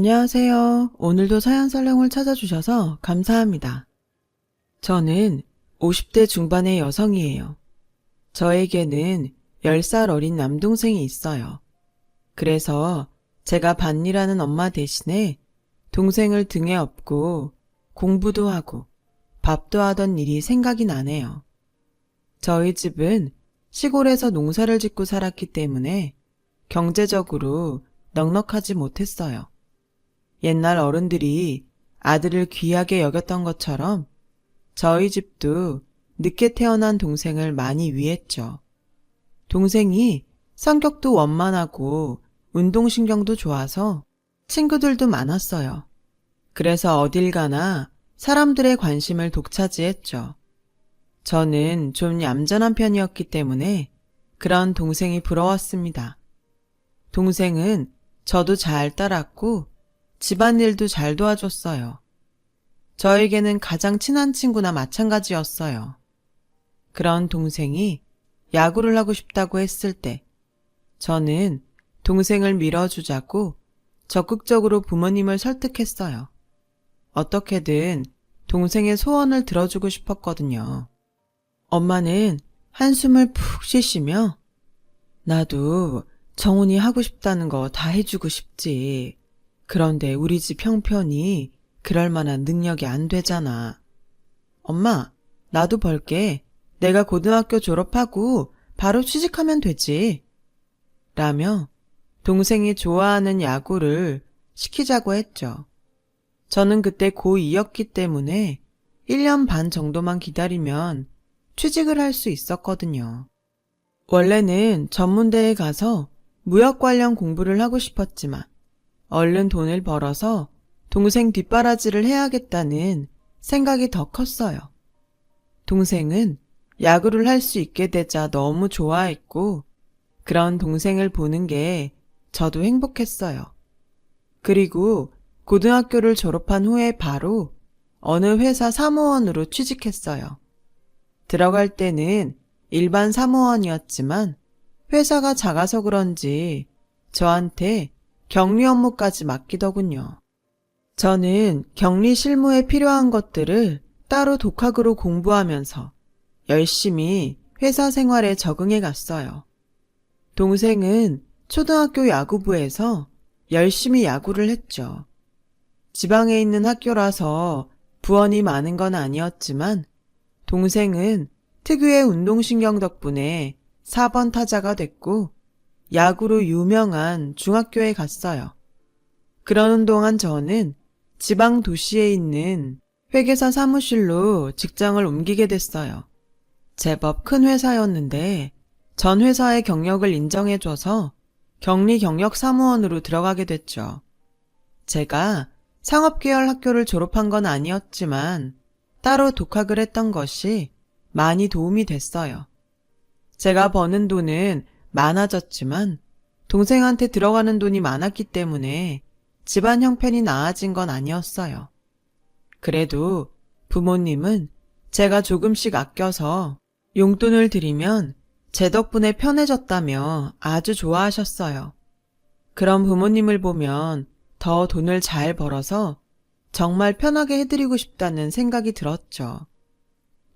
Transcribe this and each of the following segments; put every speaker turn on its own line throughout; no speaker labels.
안녕하세요. 오늘도 사연설명을 찾아주셔서 감사합니다. 저는 50대 중반의 여성이에요. 저에게는 10살 어린 남동생이 있어요. 그래서 제가 밭일하는 엄마 대신에 동생을 등에 업고 공부도 하고 밥도 하던 일이 생각이 나네요. 저희 집은 시골에서 농사를 짓고 살았기 때문에 경제적으로 넉넉하지 못했어요. 옛날 어른들이 아들을 귀하게 여겼던 것처럼 저희 집도 늦게 태어난 동생을 많이 위했죠. 동생이 성격도 원만하고 운동신경도 좋아서 친구들도 많았어요. 그래서 어딜 가나 사람들의 관심을 독차지했죠. 저는 좀 얌전한 편이었기 때문에 그런 동생이 부러웠습니다. 동생은 저도 잘 따랐고 집안일도 잘 도와줬어요. 저에게는 가장 친한 친구나 마찬가지였어요. 그런 동생이 야구를 하고 싶다고 했을 때 저는 동생을 밀어주자고 적극적으로 부모님을 설득했어요. 어떻게든 동생의 소원을 들어주고 싶었거든요. 엄마는 한숨을 푹 쉬시며 나도 정훈이 하고 싶다는 거 다 해주고 싶지. 그런데 우리 집 형편이 그럴 만한 능력이 안 되잖아. 엄마, 나도 벌게. 내가 고등학교 졸업하고 바로 취직하면 되지. 라며 동생이 좋아하는 야구를 시키자고 했죠. 저는 그때 고2였기 때문에 1년 반 정도만 기다리면 취직을 할 수 있었거든요. 원래는 전문대에 가서 무역 관련 공부를 하고 싶었지만 얼른 돈을 벌어서 동생 뒷바라지를 해야겠다는 생각이 더 컸어요. 동생은 야구를 할 수 있게 되자 너무 좋아했고 그런 동생을 보는 게 저도 행복했어요. 그리고 고등학교를 졸업한 후에 바로 어느 회사 사무원으로 취직했어요. 들어갈 때는 일반 사무원이었지만 회사가 작아서 그런지 저한테 격리 업무까지 맡기더군요. 저는 격리 실무에 필요한 것들을 따로 독학으로 공부하면서 열심히 회사 생활에 적응해 갔어요. 동생은 초등학교 야구부에서 열심히 야구를 했죠. 지방에 있는 학교라서 부원이 많은 건 아니었지만 동생은 특유의 운동신경 덕분에 4번 타자가 됐고 야구로 유명한 중학교에 갔어요. 그러는 동안 저는 지방 도시에 있는 회계사 사무실로 직장을 옮기게 됐어요. 제법 큰 회사였는데 전 회사의 경력을 인정해줘서 격리 경력 사무원으로 들어가게 됐죠. 제가 상업계열 학교를 졸업한 건 아니었지만 따로 독학을 했던 것이 많이 도움이 됐어요. 제가 버는 돈은 많아졌지만 동생한테 들어가는 돈이 많았기 때문에 집안 형편이 나아진 건 아니었어요. 그래도 부모님은 제가 조금씩 아껴서 용돈을 드리면 제 덕분에 편해졌다며 아주 좋아하셨어요. 그런 부모님을 보면 더 돈을 잘 벌어서 정말 편하게 해드리고 싶다는 생각이 들었죠.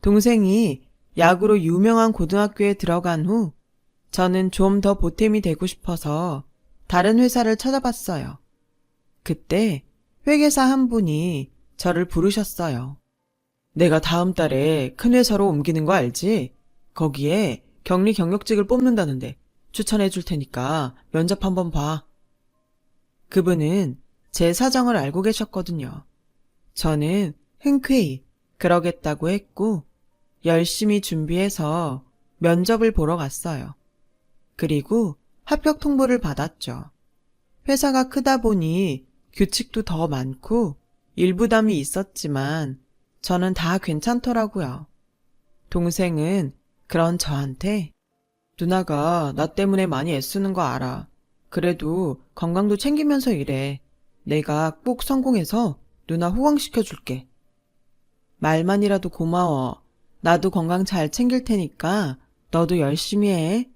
동생이 야구로 유명한 고등학교에 들어간 후 저는 좀 더 보탬이 되고 싶어서 다른 회사를 찾아봤어요. 그때 회계사 한 분이 저를 부르셨어요. 내가 다음 달에 큰 회사로 옮기는 거 알지? 거기에 격리 경력직을 뽑는다는데 추천해 줄 테니까 면접 한번 봐. 그분은 제 사정을 알고 계셨거든요. 저는 흔쾌히 그러겠다고 했고 열심히 준비해서 면접을 보러 갔어요. 그리고 합격 통보를 받았죠. 회사가 크다 보니 규칙도 더 많고 일부담이 있었지만 저는 다 괜찮더라고요. 동생은 그런 저한테 누나가 나 때문에 많이 애쓰는 거 알아. 그래도 건강도 챙기면서 일해. 내가 꼭 성공해서 누나 호강시켜 줄게. 말만이라도 고마워. 나도 건강 잘 챙길 테니까 너도 열심히 해.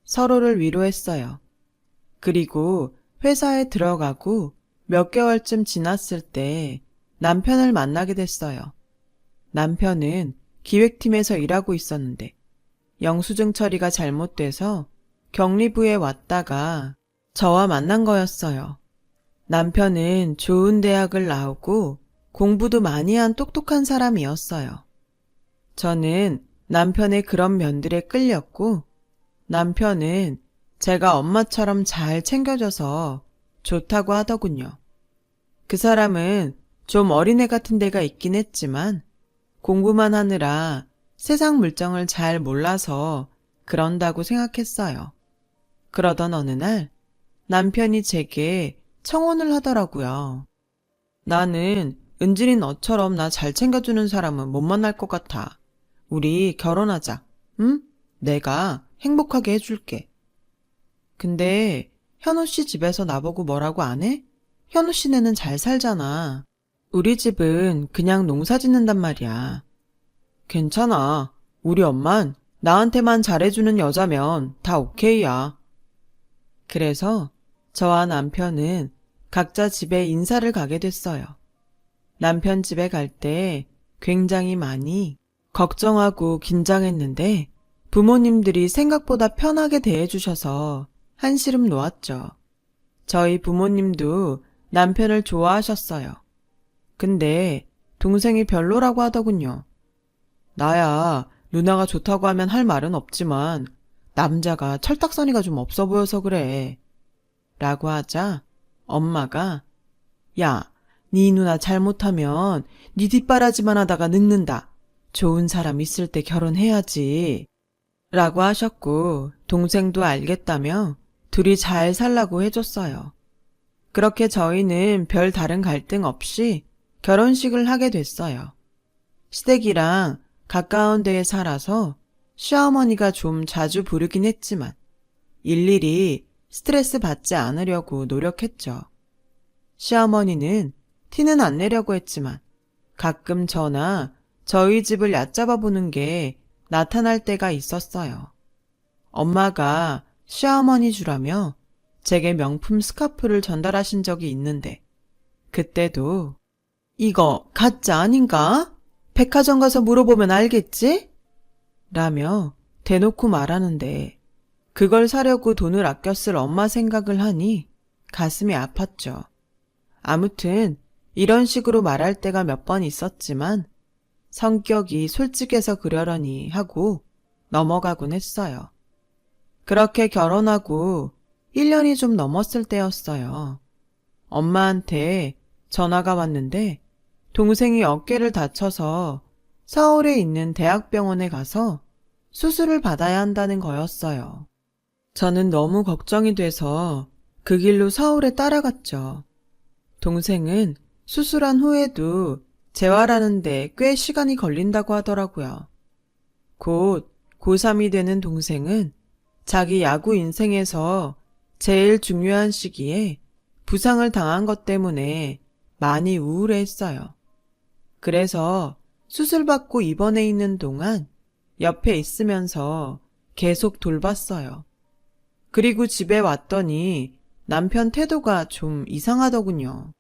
서로를 위로했어요. 그리고 회사에 들어가고 몇 개월쯤 지났을 때 남편을 만나게 됐어요. 남편은 기획팀에서 일하고 있었는데 영수증 처리가 잘못돼서 격리부에 왔다가 저와 만난 거였어요. 남편은 좋은 대학을 나오고 공부도 많이 한 똑똑한 사람이었어요. 저는 남편의 그런 면들에 끌렸고 남편은 제가 엄마처럼 잘 챙겨줘서 좋다고 하더군요. 그 사람은 좀 어린애 같은 데가 있긴 했지만 공부만 하느라 세상 물정을 잘 몰라서 그런다고 생각했어요. 그러던 어느 날 남편이 제게 청혼을 하더라고요. 나는 은진이 너처럼 나 잘 챙겨주는 사람은 못 만날 것 같아. 우리 결혼하자. 응? 내가 행복하게 해줄게. 근데 현우 씨 집에서 나보고 뭐라고 안 해? 현우 씨네는 잘 살잖아. 우리 집은 그냥 농사 짓는단 말이야. 괜찮아. 우리 엄만 나한테만 잘해주는 여자면 다 오케이야. 그래서 저와 남편은 각자 집에 인사를 가게 됐어요. 남편 집에 갈 때 굉장히 많이 걱정하고 긴장했는데 부모님들이 생각보다 편하게 대해주셔서 한시름 놓았죠. 저희 부모님도 남편을 좋아하셨어요. 근데 동생이 별로라고 하더군요. 나야 누나가 좋다고 하면 할 말은 없지만 남자가 철딱서니가 좀 없어 보여서 그래. 라고 하자 엄마가 야, 네 누나 잘못하면 네 뒷바라지만 하다가 늙는다. 좋은 사람 있을 때 결혼해야지. 라고 하셨고 동생도 알겠다며 둘이 잘 살라고 해줬어요. 그렇게 저희는 별 다른 갈등 없이 결혼식을 하게 됐어요. 시댁이랑 가까운 데에 살아서 시어머니가 좀 자주 부르긴 했지만 일일이 스트레스 받지 않으려고 노력했죠. 시어머니는 티는 안 내려고 했지만 가끔 저나 저희 집을 얕잡아 보는 게 나타날 때가 있었어요. 엄마가 시어머니 주라며 제게 명품 스카프를 전달하신 적이 있는데 그때도 이거 가짜 아닌가? 백화점 가서 물어보면 알겠지? 라며 대놓고 말하는데 그걸 사려고 돈을 아껴 쓸 엄마 생각을 하니 가슴이 아팠죠. 아무튼 이런 식으로 말할 때가 몇 번 있었지만 성격이 솔직해서 그러려니 하고 넘어가곤 했어요. 그렇게 결혼하고 1년이 좀 넘었을 때였어요. 엄마한테 전화가 왔는데 동생이 어깨를 다쳐서 서울에 있는 대학병원에 가서 수술을 받아야 한다는 거였어요. 저는 너무 걱정이 돼서 그 길로 서울에 따라갔죠. 동생은 수술한 후에도 재활하는데 꽤 시간이 걸린다고 하더라고요. 곧 고3이 되는 동생은 자기 야구 인생에서 제일 중요한 시기에 부상을 당한 것 때문에 많이 우울해했어요. 그래서 수술받고 입원해 있는 동안 옆에 있으면서 계속 돌봤어요. 그리고 집에 왔더니 남편 태도가 좀 이상하더군요.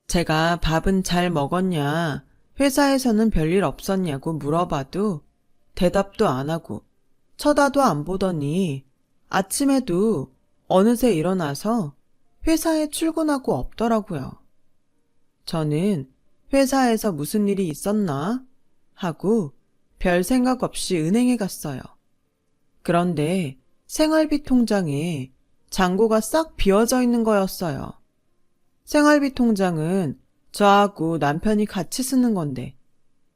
제가 밥은 잘 먹었냐, 회사에서는 별일 없었냐고 물어봐도 대답도 안 하고 쳐다도 안 보더니 아침에도 어느새 일어나서 회사에 출근하고 없더라고요. 저는 회사에서 무슨 일이 있었나 하고 별 생각 없이 은행에 갔어요. 그런데 생활비 통장에 잔고가 싹 비어져 있는 거였어요. 생활비 통장은 저하고 남편이 같이 쓰는 건데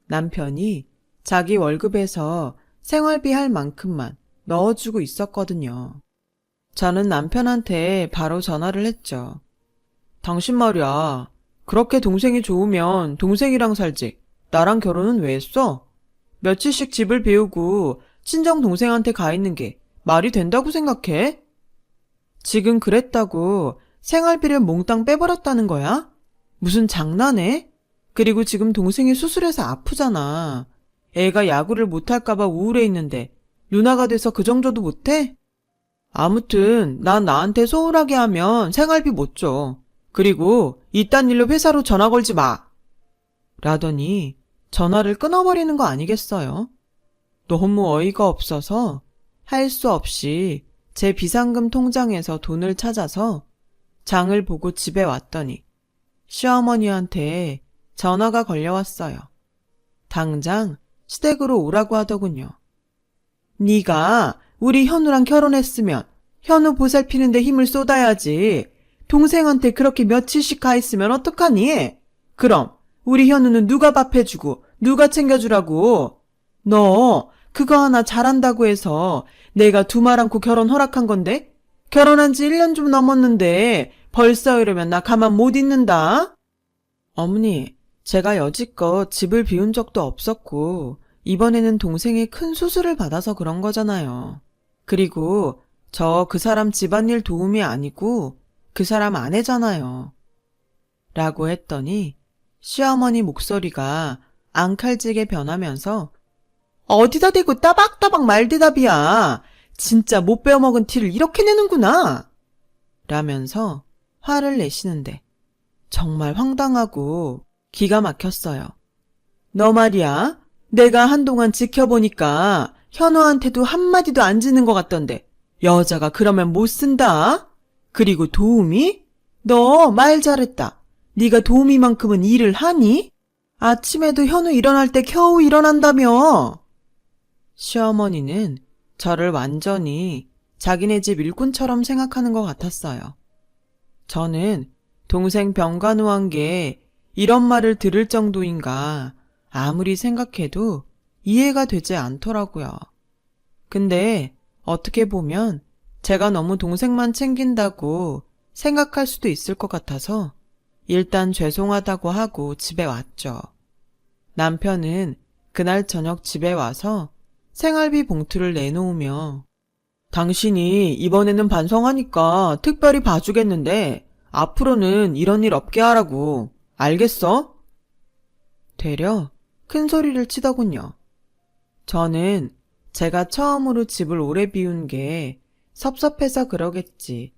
남편이 자기 월급에서 생활비 할 만큼만 넣어주고 있었거든요. 저는 남편한테 바로 전화를 했죠. 당신 말이야. 그렇게 동생이 좋으면 동생이랑 살지. 나랑 결혼은 왜 했어? 며칠씩 집을 비우고 친정 동생한테 가 있는 게 말이 된다고 생각해? 지금 그랬다고 생활비를 몽땅 빼버렸다는 거야? 무슨 장난해? 그리고 지금 동생이 수술해서 아프잖아. 애가 야구를 못할까봐 우울해 있는데 누나가 돼서 그 정도도 못해? 아무튼 난 나한테 소홀하게 하면 생활비 못 줘. 그리고 이딴 일로 회사로 전화 걸지 마. 라더니 전화를 끊어버리는 거 아니겠어요? 너무 어이가 없어서 할 수 없이 제 비상금 통장에서 돈을 찾아서 장을 보고 집에 왔더니 시어머니한테 전화가 걸려왔어요. 당장 시댁으로 오라고 하더군요. 네가 우리 현우랑 결혼했으면 현우 보살피는데 힘을 쏟아야지. 동생한테 그렇게 며칠씩 가 있으면 어떡하니? 그럼 우리 현우는 누가 밥 해주고 누가 챙겨주라고? 너 그거 하나 잘한다고 해서 내가 두말 않고 결혼 허락한 건데? 결혼한 지 1년 좀 넘었는데 벌써 이러면 나 가만 못 있는다. 어머니, 제가 여지껏 집을 비운 적도 없었고 이번에는 동생이 큰 수술을 받아서 그런 거잖아요. 그리고 저 그 사람 집안일 도움이 아니고 그 사람 아내잖아요. 라고 했더니 시어머니 목소리가 앙칼지게 변하면서 어디다 대고 따박따박 말대답이야. 진짜 못 빼어먹은 티를 이렇게 내는구나. 라면서 화를 내시는데 정말 황당하고 기가 막혔어요. 너 말이야. 내가 한동안 지켜보니까 현우한테도 한마디도 안 지는 것 같던데 여자가 그러면 못 쓴다. 그리고 도우미? 너 말 잘했다. 네가 도우미만큼은 일을 하니? 아침에도 현우 일어날 때 겨우 일어난다며. 시어머니는 저를 완전히 자기네 집 일꾼처럼 생각하는 것 같았어요. 저는 동생 병간호한 게 이런 말을 들을 정도인가 아무리 생각해도 이해가 되지 않더라고요. 근데 어떻게 보면 제가 너무 동생만 챙긴다고 생각할 수도 있을 것 같아서 일단 죄송하다고 하고 집에 왔죠. 남편은 그날 저녁 집에 와서 생활비 봉투를 내놓으며 당신이 이번에는 반성하니까 특별히 봐주겠는데 앞으로는 이런 일 없게 하라고. 알겠어? 되려 큰 소리를 치더군요. 저는 제가 처음으로 집을 오래 비운 게 섭섭해서 그러겠지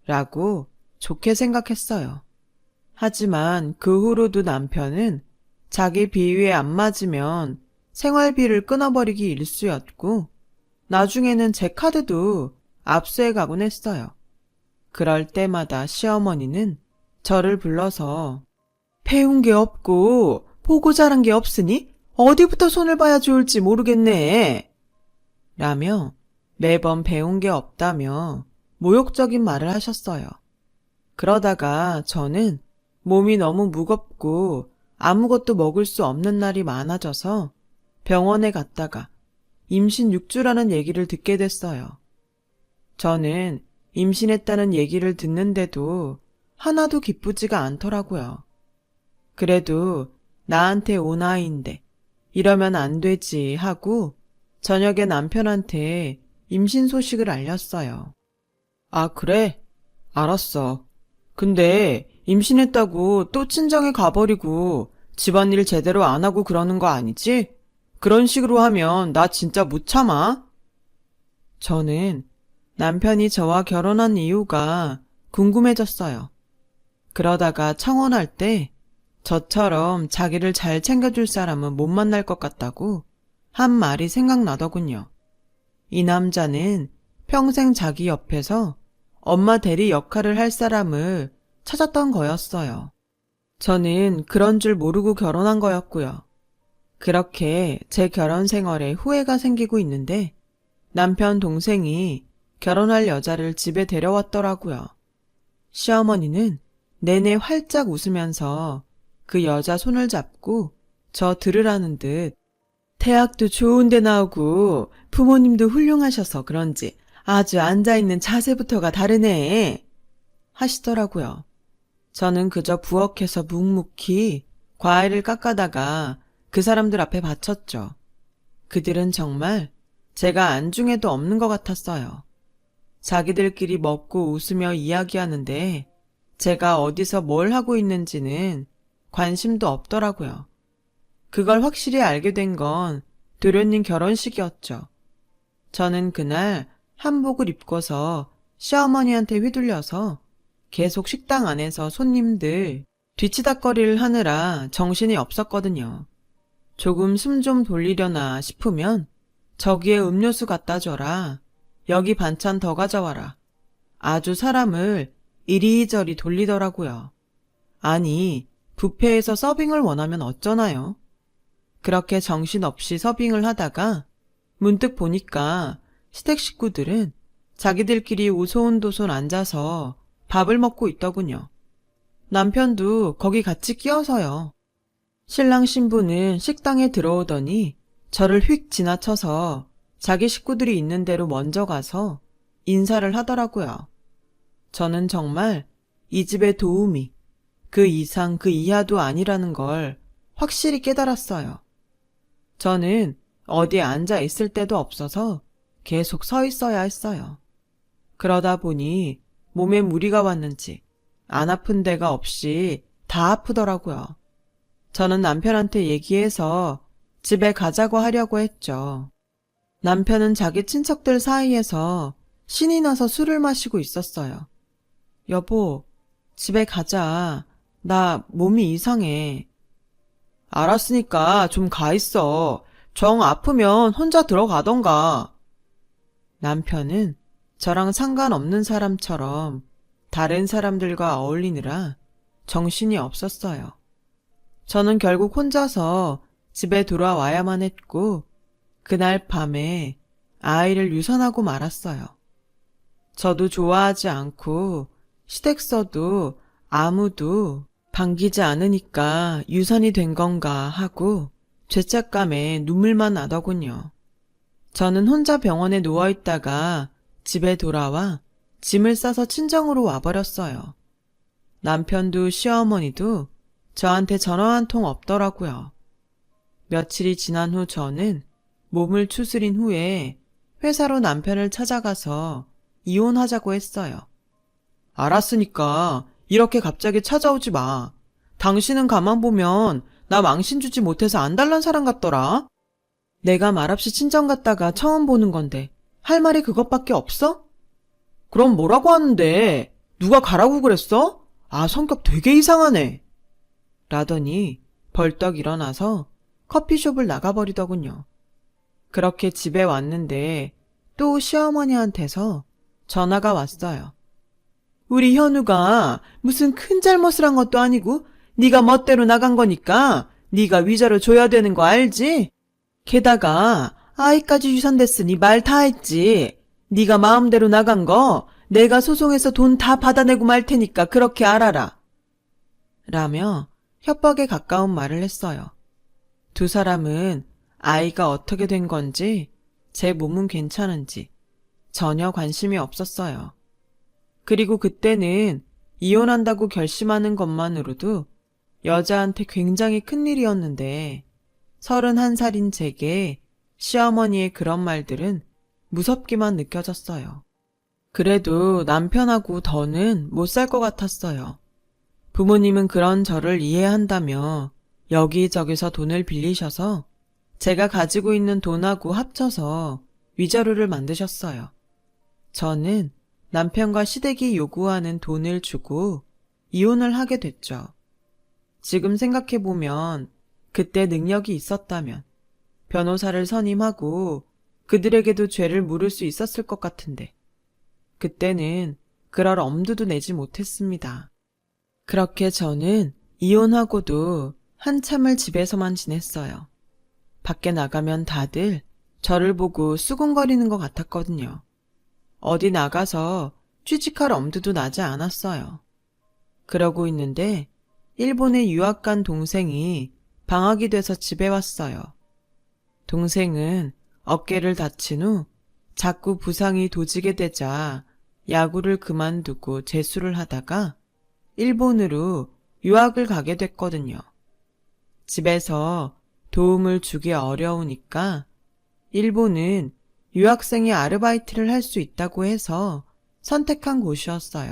라고 좋게 생각했어요. 하지만 그 후로도 남편은 자기 비위에 안 맞으면 생활비를 끊어버리기 일쑤였고 나중에는 제 카드도 압수해 가곤 했어요. 그럴 때마다 시어머니는 저를 불러서 배운 게 없고 보고 자란 게 없으니 어디부터 손을 봐야 좋을지 모르겠네 라며 매번 배운 게 없다며 모욕적인 말을 하셨어요. 그러다가 저는 몸이 너무 무겁고 아무것도 먹을 수 없는 날이 많아져서 병원에 갔다가 임신 6주라는 얘기를 듣게 됐어요. 저는 임신했다는 얘기를 듣는데도 하나도 기쁘지가 않더라고요. 그래도 나한테 온 아이인데 이러면 안 되지 하고 저녁에 남편한테 임신 소식을 알렸어요. 아, 그래? 알았어. 근데 임신했다고 또 친정에 가버리고 집안일 제대로 안 하고 그러는 거 아니지? 그런 식으로 하면 나 진짜 못 참아. 저는 남편이 저와 결혼한 이유가 궁금해졌어요. 그러다가 청혼할 때 저처럼 자기를 잘 챙겨줄 사람은 못 만날 것 같다고 한 말이 생각나더군요. 이 남자는 평생 자기 옆에서 엄마 대리 역할을 할 사람을 찾았던 거였어요. 저는 그런 줄 모르고 결혼한 거였고요. 그렇게 제 결혼 생활에 후회가 생기고 있는데 남편 동생이 결혼할 여자를 집에 데려왔더라고요. 시어머니는 내내 활짝 웃으면서 그 여자 손을 잡고 저 들으라는 듯 대학도 좋은 데 나오고 부모님도 훌륭하셔서 그런지 아주 앉아있는 자세부터가 다르네 하시더라고요. 저는 그저 부엌에서 묵묵히 과일을 깎아다가 그 사람들 앞에 바쳤죠. 그들은 정말 제가 안중에도 없는 것 같았어요. 자기들끼리 먹고 웃으며 이야기하는데 제가 어디서 뭘 하고 있는지는 관심도 없더라고요. 그걸 확실히 알게 된 건 도련님 결혼식이었죠. 저는 그날 한복을 입고서 시어머니한테 휘둘려서 계속 식당 안에서 손님들 뒤치다꺼리를 하느라 정신이 없었거든요. 조금 숨 좀 돌리려나 싶으면 저기에 음료수 갖다 줘라. 여기 반찬 더 가져와라. 아주 사람을 이리저리 돌리더라고요. 아니, 뷔페에서 서빙을 원하면 어쩌나요? 그렇게 정신없이 서빙을 하다가 문득 보니까 시댁 식구들은 자기들끼리 오손도손 앉아서 밥을 먹고 있더군요. 남편도 거기 같이 끼어서요. 신랑 신부는 식당에 들어오더니 저를 휙 지나쳐서 자기 식구들이 있는 데로 먼저 가서 인사를 하더라고요. 저는 정말 이 집의 도우미, 그 이상 그 이하도 아니라는 걸 확실히 깨달았어요. 저는 어디에 앉아 있을 데도 없어서 계속 서 있어야 했어요. 그러다 보니 몸에 무리가 왔는지 안 아픈 데가 없이 다 아프더라고요. 저는 남편한테 얘기해서 집에 가자고 하려고 했죠. 남편은 자기 친척들 사이에서 신이 나서 술을 마시고 있었어요. 여보, 집에 가자. 나 몸이 이상해. 알았으니까 좀 가 있어. 정 아프면 혼자 들어가던가. 남편은 저랑 상관없는 사람처럼 다른 사람들과 어울리느라 정신이 없었어요. 저는 결국 혼자서 집에 돌아와야만 했고 그날 밤에 아이를 유산하고 말았어요. 저도 좋아하지 않고 시댁서도 아무도 반기지 않으니까 유산이 된 건가 하고 죄책감에 눈물만 나더군요. 저는 혼자 병원에 누워있다가 집에 돌아와 짐을 싸서 친정으로 와버렸어요. 남편도 시어머니도 저한테 전화 한 통 없더라고요. 며칠이 지난 후 저는 몸을 추스린 후에 회사로 남편을 찾아가서 이혼하자고 했어요. 알았으니까 이렇게 갑자기 찾아오지 마. 당신은 가만 보면 나 망신 주지 못해서 안달난 사람 같더라. 내가 말없이 친정 갔다가 처음 보는 건데 할 말이 그것밖에 없어? 그럼 뭐라고 하는데? 누가 가라고 그랬어? 아, 성격 되게 이상하네. 라더니 벌떡 일어나서 커피숍을 나가버리더군요. 그렇게 집에 왔는데 또 시어머니한테서 전화가 왔어요. 우리 현우가 무슨 큰 잘못을 한 것도 아니고 네가 멋대로 나간 거니까 네가 위자료 줘야 되는 거 알지? 게다가 아이까지 유산됐으니 말 다 했지. 네가 마음대로 나간 거 내가 소송해서 돈 다 받아내고 말 테니까 그렇게 알아라. 라며 협박에 가까운 말을 했어요. 두 사람은 아이가 어떻게 된 건지 제 몸은 괜찮은지 전혀 관심이 없었어요. 그리고 그때는 이혼한다고 결심하는 것만으로도 여자한테 굉장히 큰일이었는데 31살인 제게 시어머니의 그런 말들은 무섭기만 느껴졌어요. 그래도 남편하고 더는 못 살 것 같았어요. 부모님은 그런 저를 이해한다며 여기저기서 돈을 빌리셔서 제가 가지고 있는 돈하고 합쳐서 위자료를 만드셨어요. 저는 남편과 시댁이 요구하는 돈을 주고 이혼을 하게 됐죠. 지금 생각해보면 그때 능력이 있었다면 변호사를 선임하고 그들에게도 죄를 물을 수 있었을 것 같은데 그때는 그럴 엄두도 내지 못했습니다. 그렇게 저는 이혼하고도 한참을 집에서만 지냈어요. 밖에 나가면 다들 저를 보고 수군거리는 것 같았거든요. 어디 나가서 취직할 엄두도 나지 않았어요. 그러고 있는데 일본에 유학 간 동생이 방학이 돼서 집에 왔어요. 동생은 어깨를 다친 후 자꾸 부상이 도지게 되자 야구를 그만두고 재수를 하다가 일본으로 유학을 가게 됐거든요. 집에서 도움을 주기 어려우니까 일본은 유학생이 아르바이트를 할 수 있다고 해서 선택한 곳이었어요.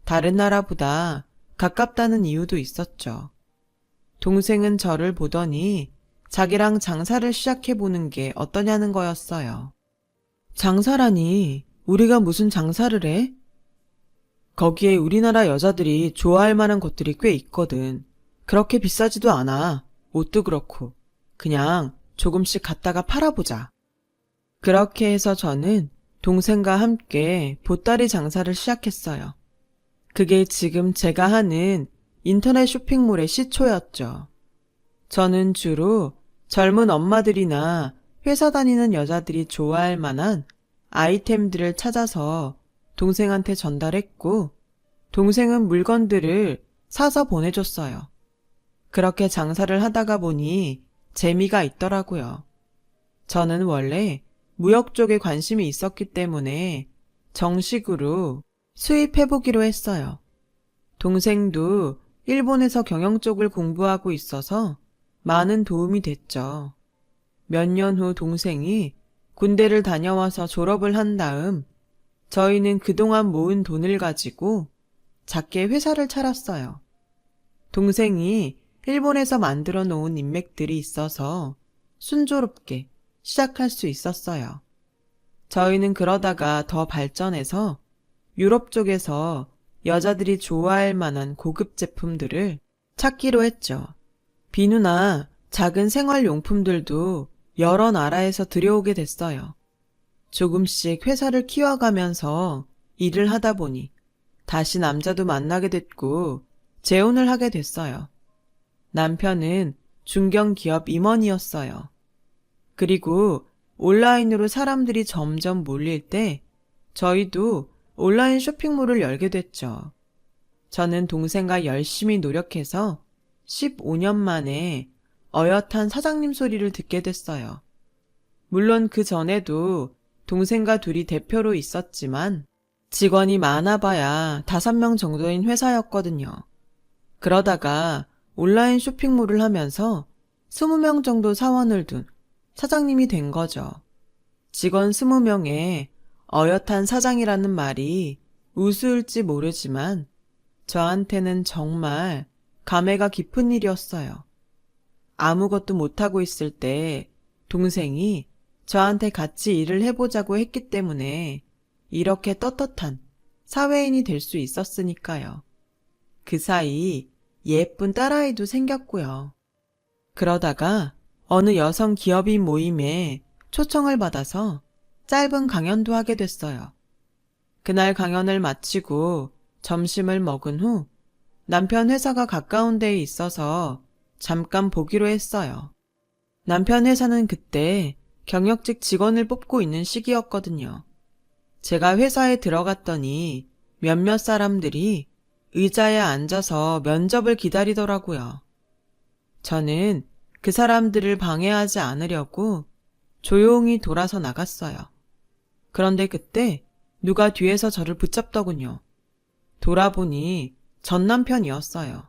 다른 나라보다 가깝다는 이유도 있었죠. 동생은 저를 보더니 자기랑 장사를 시작해보는 게 어떠냐는 거였어요. 장사라니 우리가 무슨 장사를 해? 거기에 우리나라 여자들이 좋아할 만한 것들이 꽤 있거든. 그렇게 비싸지도 않아. 옷도 그렇고. 그냥 조금씩 갖다가 팔아보자. 그렇게 해서 저는 동생과 함께 보따리 장사를 시작했어요. 그게 지금 제가 하는 인터넷 쇼핑몰의 시초였죠. 저는 주로 젊은 엄마들이나 회사 다니는 여자들이 좋아할 만한 아이템들을 찾아서 동생한테 전달했고, 동생은 물건들을 사서 보내줬어요. 그렇게 장사를 하다가 보니 재미가 있더라고요. 저는 원래 무역 쪽에 관심이 있었기 때문에 정식으로 수입해보기로 했어요. 동생도 일본에서 경영 쪽을 공부하고 있어서 많은 도움이 됐죠. 몇 년 후 동생이 군대를 다녀와서 졸업을 한 다음 저희는 그동안 모은 돈을 가지고 작게 회사를 차렸어요. 동생이 일본에서 만들어 놓은 인맥들이 있어서 순조롭게 시작할 수 있었어요. 저희는 그러다가 더 발전해서 유럽 쪽에서 여자들이 좋아할 만한 고급 제품들을 찾기로 했죠. 비누나 작은 생활용품들도 여러 나라에서 들여오게 됐어요. 조금씩 회사를 키워가면서 일을 하다 보니 다시 남자도 만나게 됐고 재혼을 하게 됐어요. 남편은 중견기업 임원이었어요. 그리고 온라인으로 사람들이 점점 몰릴 때 저희도 온라인 쇼핑몰을 열게 됐죠. 저는 동생과 열심히 노력해서 15년 만에 어엿한 사장님 소리를 듣게 됐어요. 물론 그 전에도 동생과 둘이 대표로 있었지만 직원이 많아봐야 5명 정도인 회사였거든요. 그러다가 온라인 쇼핑몰을 하면서 20명 정도 사원을 둔 사장님이 된 거죠. 직원 20명에 어엿한 사장이라는 말이 우스울지 모르지만 저한테는 정말 감회가 깊은 일이었어요. 아무것도 못하고 있을 때 동생이 저한테 같이 일을 해보자고 했기 때문에 이렇게 떳떳한 사회인이 될 수 있었으니까요. 그 사이 예쁜 딸아이도 생겼고요. 그러다가 어느 여성 기업인 모임에 초청을 받아서 짧은 강연도 하게 됐어요. 그날 강연을 마치고 점심을 먹은 후 남편 회사가 가까운 데에 있어서 잠깐 보기로 했어요. 남편 회사는 그때 경력직 직원을 뽑고 있는 시기였거든요. 제가 회사에 들어갔더니 몇몇 사람들이 의자에 앉아서 면접을 기다리더라고요. 저는 그 사람들을 방해하지 않으려고 조용히 돌아서 나갔어요. 그런데 그때 누가 뒤에서 저를 붙잡더군요. 돌아보니 전 남편이었어요.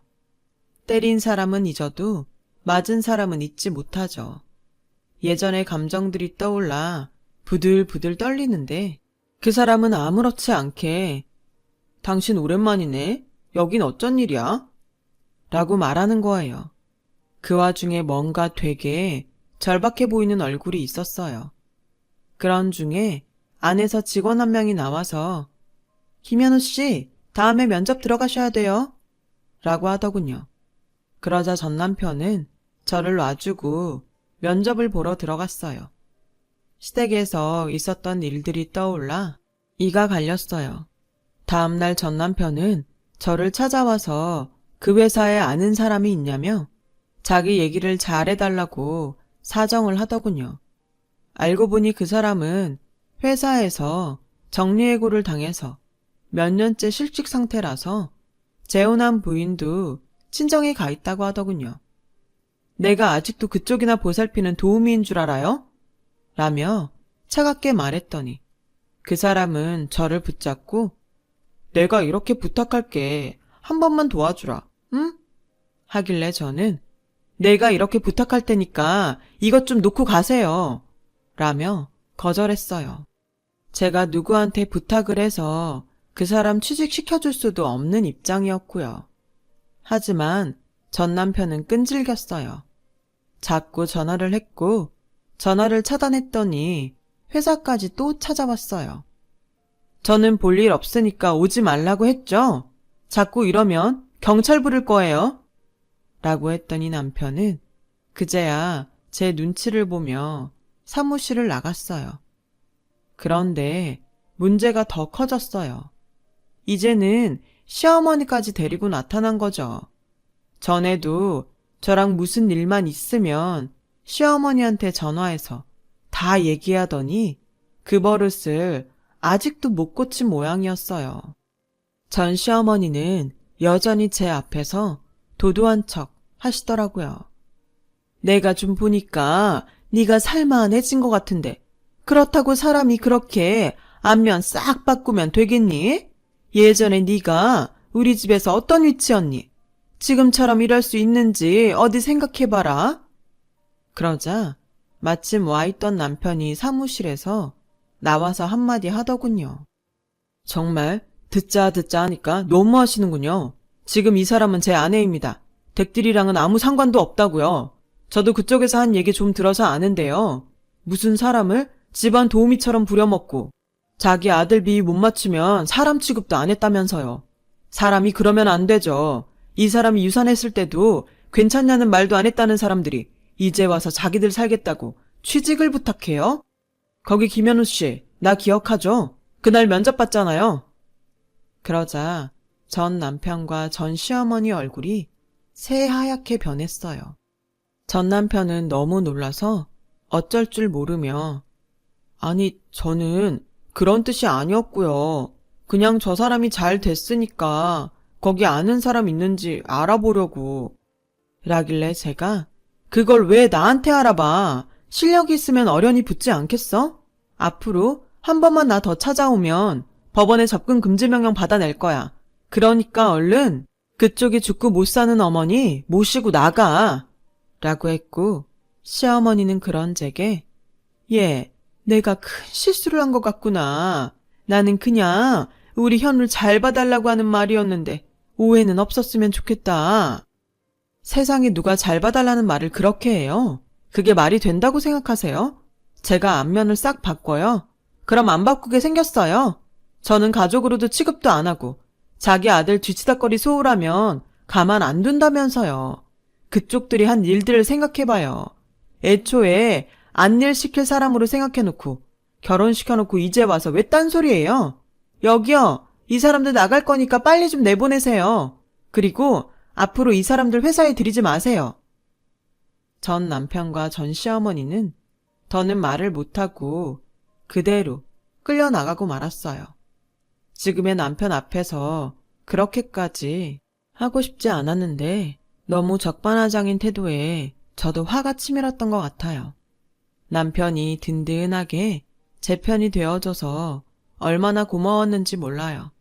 때린 사람은 잊어도 맞은 사람은 잊지 못하죠. 예전의 감정들이 떠올라 부들부들 떨리는데 그 사람은 아무렇지 않게 당신 오랜만이네? 여긴 어쩐 일이야? 라고 말하는 거예요. 그 와중에 뭔가 되게 절박해 보이는 얼굴이 있었어요. 그런 중에 안에서 직원 한 명이 나와서 김현우 씨, 다음에 면접 들어가셔야 돼요. 라고 하더군요. 그러자 전 남편은 저를 놔주고 면접을 보러 들어갔어요. 시댁에서 있었던 일들이 떠올라 이가 갈렸어요. 다음날 전 남편은 저를 찾아와서 그 회사에 아는 사람이 있냐며 자기 얘기를 잘해달라고 사정을 하더군요. 알고 보니 그 사람은 회사에서 정리해고를 당해서 몇 년째 실직 상태라서 재혼한 부인도 친정에 가 있다고 하더군요. 내가 아직도 그쪽이나 보살피는 도우미인 줄 알아요? 라며 차갑게 말했더니 그 사람은 저를 붙잡고 내가 이렇게 부탁할게. 한 번만 도와주라. 응? 하길래 저는 내가 이렇게 부탁할 테니까 이것 좀 놓고 가세요. 라며 거절했어요. 제가 누구한테 부탁을 해서 그 사람 취직시켜줄 수도 없는 입장이었고요. 하지만 전 남편은 끈질겼어요. 자꾸 전화를 했고 전화를 차단했더니 회사까지 또 찾아왔어요. 저는 볼 일 없으니까 오지 말라고 했죠. 자꾸 이러면 경찰 부를 거예요. 라고 했더니 남편은 그제야 제 눈치를 보며 사무실을 나갔어요. 그런데 문제가 더 커졌어요. 이제는 시어머니까지 데리고 나타난 거죠. 전에도 저랑 무슨 일만 있으면 시어머니한테 전화해서 다 얘기하더니 그 버릇을 아직도 못 고친 모양이었어요. 전 시어머니는 여전히 제 앞에서 도도한 척 하시더라고요. 내가 좀 보니까 네가 살만해진 것 같은데 그렇다고 사람이 그렇게 안면 싹 바꾸면 되겠니? 예전에 네가 우리 집에서 어떤 위치였니? 지금처럼 이럴 수 있는지 어디 생각해봐라. 그러자 마침 와있던 남편이 사무실에서 나와서 한마디 하더군요. 정말 듣자 하니까 너무 하시는군요. 지금 이 사람은 제 아내입니다. 댁들이랑은 아무 상관도 없다고요. 저도 그쪽에서 한 얘기 좀 들어서 아는데요. 무슨 사람을 집안 도우미처럼 부려먹고 자기 아들 비위 못 맞추면 사람 취급도 안 했다면서요. 사람이 그러면 안 되죠. 이 사람이 유산했을 때도 괜찮냐는 말도 안 했다는 사람들이 이제 와서 자기들 살겠다고 취직을 부탁해요? 거기 김현우 씨, 나 기억하죠? 그날 면접 봤잖아요. 그러자 전 남편과 전 시어머니 얼굴이 새하얗게 변했어요. 전 남편은 너무 놀라서 어쩔 줄 모르며 아니, 저는 그런 뜻이 아니었고요. 그냥 저 사람이 잘 됐으니까 거기 아는 사람 있는지 알아보려고. 라길래 제가 그걸 왜 나한테 알아봐. 실력이 있으면 어련히 붙지 않겠어? 앞으로 한 번만 나 더 찾아오면 법원에 접근 금지 명령 받아낼 거야. 그러니까 얼른 그쪽이 죽고 못 사는 어머니 모시고 나가. 라고 했고 시어머니는 그런 제게 예, 내가 큰 실수를 한 것 같구나. 나는 그냥 우리 현우를 잘 봐달라고 하는 말이었는데 오해는 없었으면 좋겠다. 세상에 누가 잘 봐달라는 말을 그렇게 해요? 그게 말이 된다고 생각하세요? 제가 안면을 싹 바꿔요? 그럼 안 바꾸게 생겼어요. 저는 가족으로도 취급도 안 하고 자기 아들 뒤치다꺼리 소홀하면 가만 안 둔다면서요. 그쪽들이 한 일들을 생각해봐요. 애초에 안일 시킬 사람으로 생각해놓고 결혼시켜놓고 이제 와서 왜 딴소리예요? 여기요. 이 사람들 나갈 거니까 빨리 좀 내보내세요. 그리고 앞으로 이 사람들 회사에 들이지 마세요. 전 남편과 전 시어머니는 더는 말을 못하고 그대로 끌려나가고 말았어요. 지금의 남편 앞에서 그렇게까지 하고 싶지 않았는데 너무 적반하장인 태도에 저도 화가 치밀었던 것 같아요. 남편이 든든하게 제 편이 되어줘서 얼마나 고마웠는지 몰라요.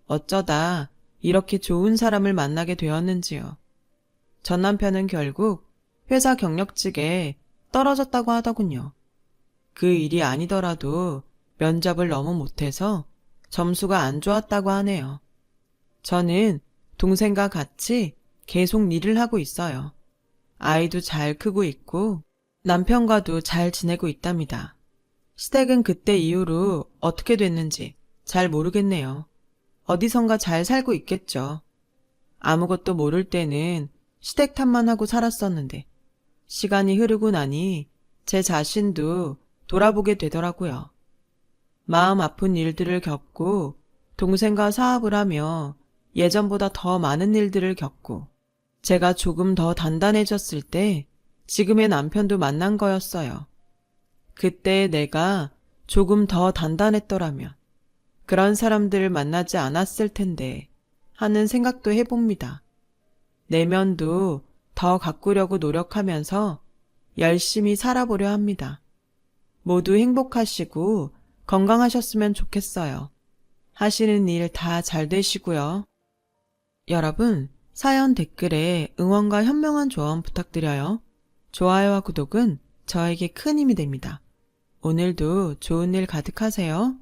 어쩌다 이렇게 좋은 사람을 만나게 되었는지요. 전 남편은 결국 회사 경력직에 떨어졌다고 하더군요. 그 일이 아니더라도 면접을 너무 못해서 점수가 안 좋았다고 하네요. 저는 동생과 같이 계속 일을 하고 있어요. 아이도 잘 크고 있고 남편과도 잘 지내고 있답니다. 시댁은 그때 이후로 어떻게 됐는지 잘 모르겠네요. 어디선가 잘 살고 있겠죠. 아무것도 모를 때는 시댁 탓만 하고 살았었는데 시간이 흐르고 나니 제 자신도 돌아보게 되더라고요. 마음 아픈 일들을 겪고 동생과 사업을 하며 예전보다 더 많은 일들을 겪고 제가 조금 더 단단해졌을 때 지금의 남편도 만난 거였어요. 그때 내가 조금 더 단단했더라면 그런 사람들을 만나지 않았을 텐데 하는 생각도 해봅니다. 내면도 더 가꾸려고 노력하면서 열심히 살아보려 합니다. 모두 행복하시고 건강하셨으면 좋겠어요. 하시는 일 다 잘 되시고요. 여러분, 사연 댓글에 응원과 현명한 조언 부탁드려요. 좋아요와 구독은 저에게 큰 힘이 됩니다. 오늘도 좋은 일 가득하세요.